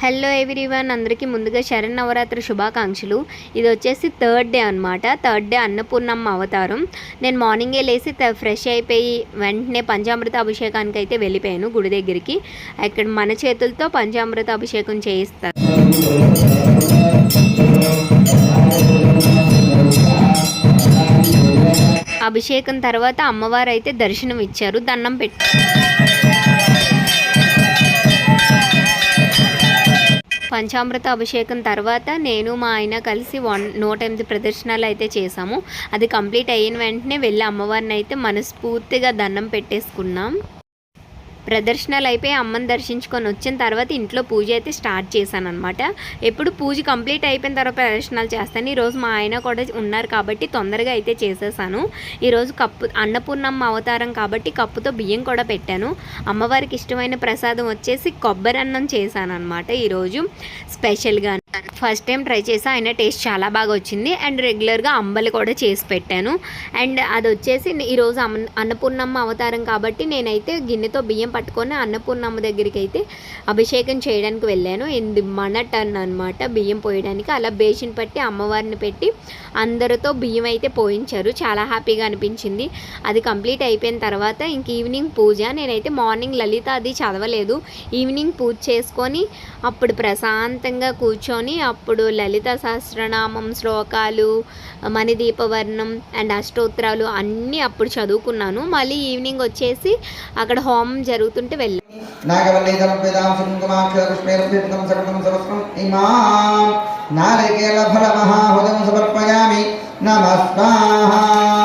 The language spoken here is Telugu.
హలో ఎవ్రీవన్, అందరికీ ముందుగా శరన్నవరాత్రి శుభాకాంక్షలు. ఇది వచ్చేసి థర్డ్ డే అనమాట. థర్డ్ డే అన్నపూర్ణమ్మ అవతారం. నేను మార్నింగే లేచి ఫ్రెష్ అయిపోయి వెంటనే పంచామృత అభిషేకానికి అయితే వెళ్ళిపోయాను గుడి దగ్గరికి. ఇక్కడ మన చేతులతో పంచామృత అభిషేకం చేయిస్తారు. అభిషేకం తర్వాత అమ్మవారు అయితే దర్శనం ఇచ్చారు, దండం పెట్టి పంచామృత అభిషేకం తర్వాత నేను మా ఆయన కలిసి 108 ప్రదర్శనలు అయితే చేసాము. అది కంప్లీట్ అయిన వెంటనే వెళ్ళి అమ్మవారిని అయితే మనస్ఫూర్తిగా దండం పెట్టేసుకున్నాం. ప్రదర్శనలు అయిపోయి అమ్మని దర్శించుకొని వచ్చిన తర్వాత ఇంట్లో పూజ అయితే స్టార్ట్ చేశాను అనమాట. ఎప్పుడు పూజ కంప్లీట్ అయిపోయిన తర్వాత ప్రదర్శనలు చేస్తాను. ఈరోజు మా ఆయన కూడా ఉన్నారు కాబట్టి తొందరగా అయితే చేసేసాను. ఈరోజు అన్నపూర్ణమ్మ అవతారం కాబట్టి కప్పుతో బియ్యం కూడా పెట్టాను. అమ్మవారికి ఇష్టమైన ప్రసాదం వచ్చేసి కొబ్బరి అన్నం చేశాను అనమాట. ఈరోజు స్పెషల్గా ఫస్ట్ టైం ట్రై చేసా, అయినా టేస్ట్ చాలా బాగా వచ్చింది. అండ్ రెగ్యులర్గా అంబలి కూడా చేసి పెట్టాను. అండ్ అది వచ్చేసి ఈరోజు అన్నపూర్ణమ్మ అవతారం కాబట్టి నేనైతే గిన్నెతో బియ్యం పట్టుకొని అన్నపూర్ణమ్మ దగ్గరికి అయితే అభిషేకం చేయడానికి వెళ్ళాను. ఇది మన టర్న్ అనమాట బియ్యం పోయడానికి. అలా బేసిన్ పట్టి అమ్మవారిని పెట్టి అందరితో బియ్యం అయితే పోయించారు. చాలా హ్యాపీగా అనిపించింది. అది కంప్లీట్ అయిపోయిన తర్వాత ఇంక ఈవినింగ్ పూజ. నేనైతే మార్నింగ్ లలిత అది చదవలేదు, ఈవినింగ్ పూజ చేసుకొని అప్పుడు ప్రశాంతంగా కూర్చొని అప్పుడు లలిత సహస్రనామం శ్లోకాలు, మణిదీపవర్ణం అండ్ అష్టోత్తరాలు అన్నీ అప్పుడు చదువుకున్నాను. మళ్ళీ ఈవినింగ్ వచ్చేసి అక్కడ హోమం జరుగుతుంటే వెళ్ళాను. నారికేళ ఫల మహాహుదం సమర్పయామి. నమః స్వాహా.